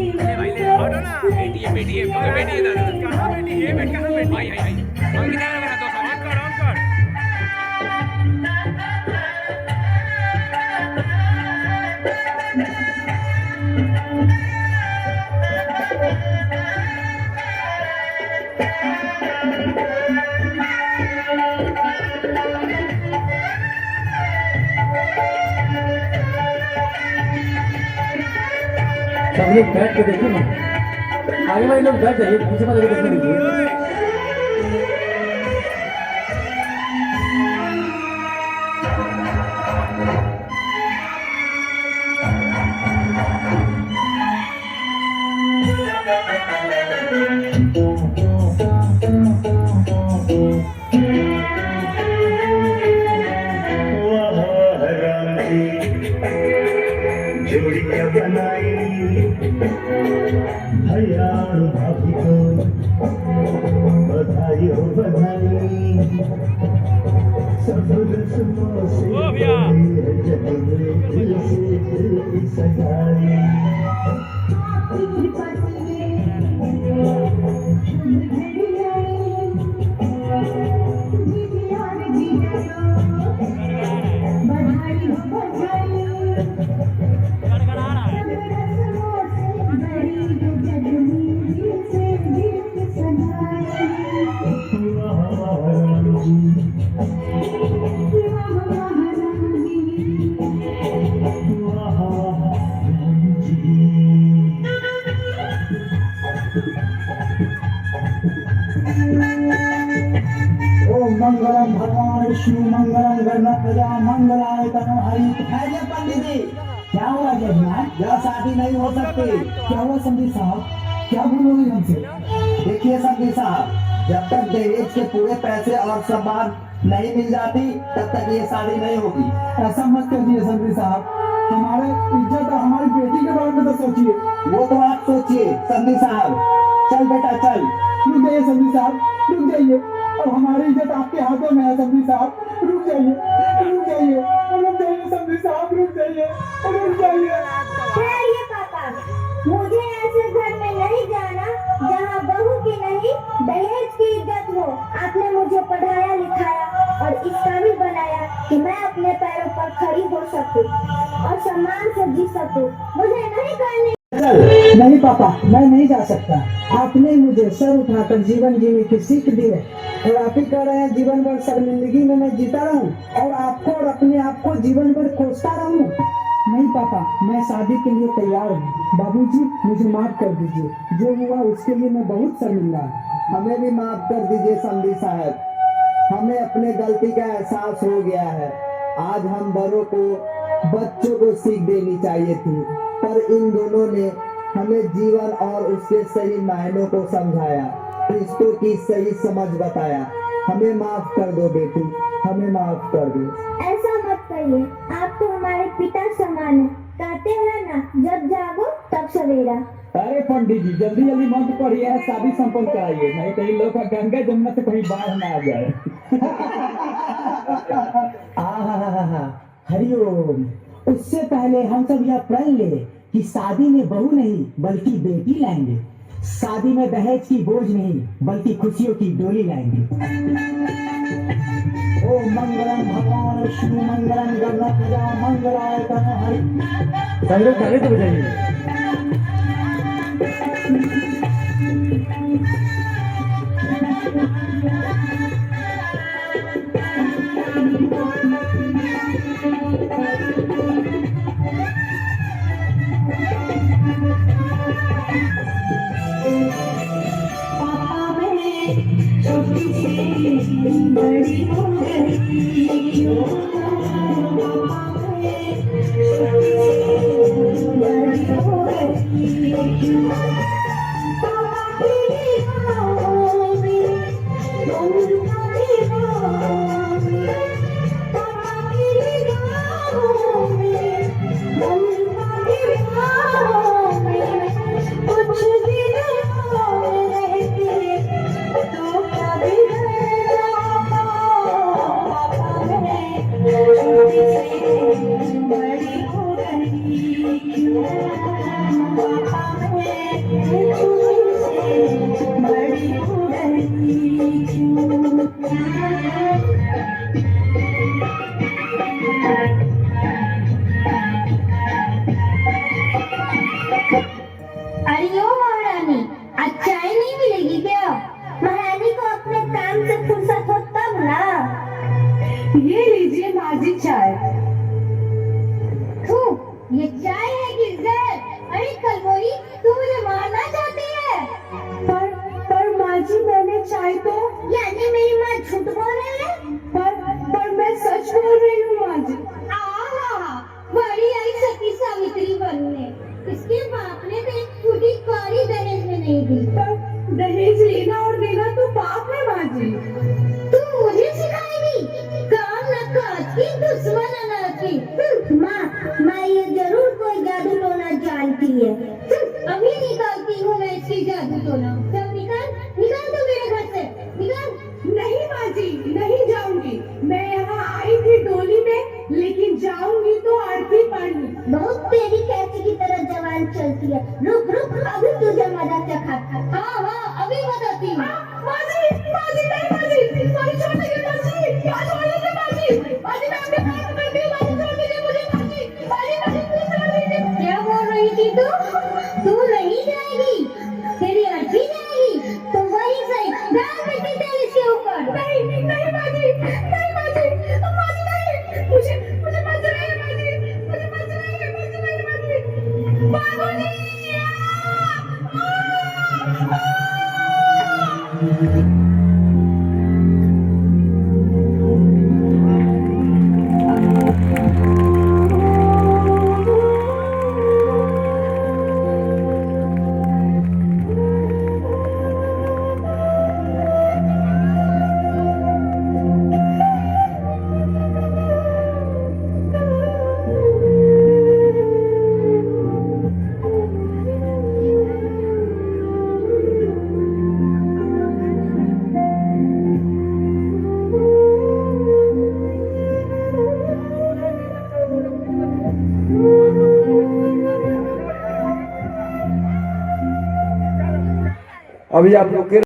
ले भाई ले हटो ना। बेटी है दादा। कहाँ बेटी है? बेट कहाँ बेटी? भाई भाई हम किधर है? मेरा दोस्त ऑन कर ऑन कर। सब लोग बैठ के देखो ना, आगे वाले लोग बैठ जाइए, पीछे वाले को देखने दीजिए। जोड़ियां बनाई भैया और भाभी को बधाई हो बधाई। सब रस्मों से जग में दिल से दिल की सगाई। मंगलम भगवान विष्णु मंगलम गणपति मंगलाय तनो हरि। पंडित जी क्या हुआ जजमान? यह शादी नहीं हो सकती। क्या हुआ संदीप साहब, क्या भूल हो गई हमसे? देखिए संदीप साहब, जब तक दहेज के पूरे पैसे और सम्मान नहीं मिल जाती तब तक ये शादी नहीं होगी। ऐसा मत करिए संदीप साहब, हमारे इज्जत और हमारी बेटी के बारे में तो सोचिए। वो तो आप सोचिए संदीप साहब। चल बेटा चल। रुक जाइए संदीप साहब, रुक जाइए। और हमारी इज्जत आपके हाथों में है संदीप साहब। रुक जाइए, रुक जाइए, रुक जाइए संदीप साहब, रुक जाइए, रुक जाइए। ठहरिए पापा, मुझे ऐसे घर में नहीं जाना जहाँ बहू की नहीं दहेज की इज्जत हो। आपने मुझे पढ़ाया लिखाया और इस काबिल बनाया कि मैं अपने पैरों पर खड़ी हो सकूं और सम्मान से जी सकूं। मुझे नहीं करनी। नहीं पापा, मैं नहीं जा सकता। आपने मुझे सर उठाकर जीवन जीने की सीख दी है और आप ही कह रहे हैं जीवन भर शर्मिंदगी में मैं जीता रहूं और आपको और अपने आप को जीवन भर कोसता रहूं। नहीं पापा, मैं शादी के लिए तैयार हूँ। बाबूजी मुझे माफ कर दीजिए, जो हुआ उसके लिए मैं बहुत शर्मिंदा हूँ। हमें भी माफ कर दीजिए संदीप साहब, हमें अपने गलती का एहसास हो गया है। आज हम बड़ों को बच्चों को सीख देनी चाहिए थी, पर इन दोनों ने हमें जीवन और उसके सही मायनों को समझाया, रिश्तों की सही समझ बताया। हमें माफ कर दो बेटी, हमें माफ कर दो। ऐसा मत कहिए, आप तो हमारे पिता समान हैं। कहते हैं ना, जब जागो तब सवेरा। अरे पंडित जी जल्दी जल्दी मंत्र पढ़िए, शादी संपन्न कराइए, नहीं तो इन लोग का गंगा जमुना से कहीं बाढ़ ना आ जाए। हरिओम। उससे पहले हम सब यह प्रण ले कि शादी में बहू नहीं बल्कि बेटी लाएंगे। शादी में दहेज की बोझ नहीं बल्कि खुशियों की डोली लाएंगे। ओम मंगलम भगवान विष्णु मंगलम गणपति मंगलाय तनो हरि। संगीत संगीत तो बजाइए। छोटी सी बड़ी हो गई, छोटी सी बड़ी हो अरे ओ महारानी, आज चाय नहीं मिलेगी क्या? महारानी को अपने काम से फुर्सत हो तब ना। ये लीजिए माँ जी चाय। थू, ये चाय है कि जहर? अरे कलमोरी, तू मुझे मारना चाहती है? पर माँ जी मैंने चाय तो। यानी मेरी माँ झूठ बोल रही है? पर मैं सच बोल रही हूँ माँ जी। आहा, बड़ी आई सती सावित्री बनने। इसके बाप ने तो एक फूटी कौड़ी दहेज में नहीं दी। पर दहेज लेना और देना तो पाप है माँ जी। तू मुझे सिखाएगी? काम न काज की, दुश्मन अनाज की। माँ ये जरूर कोई जादू टोना जानती है। अभी निकालती हूँ मैं इसकी जादू टोना। चल निकाल तू मेरे घर से, निकाल। नहीं माँ जी, नहीं जाऊंगी। मैं यहाँ आई थी डोली में, लेकिन जाऊंगी तो आरती पढ़नी। बहुत तेरी कैची की तरह जवान चलती है। रुक अभी तुझे मजा चखा। हाँ अभी बताती हूँ। माँ जी नहीं माँ जी, माँ जी छोड़ दीजिए माँ जी, छोड़ दीजिए माँ जी, माँ जी मैं आपके पास करती हूँ, माँ जी छोड़ दीजिए मुझे माँ जी, प्लीज छोड़ दीजिए। क्या बोल रही थी तू नहीं जाएगी, तेरी अर्थी जाएगी। तो वही सही, डाल मिट्टी तेल इसके ऊपर। नहीं माँ जी, नहीं माँ जी, माँ जी नहीं, मुझे मत जलाइए माँ जी, मुझे मत जलाइए माँ जी, नहीं माँ जी, बाबूजी। अभी आप लोग के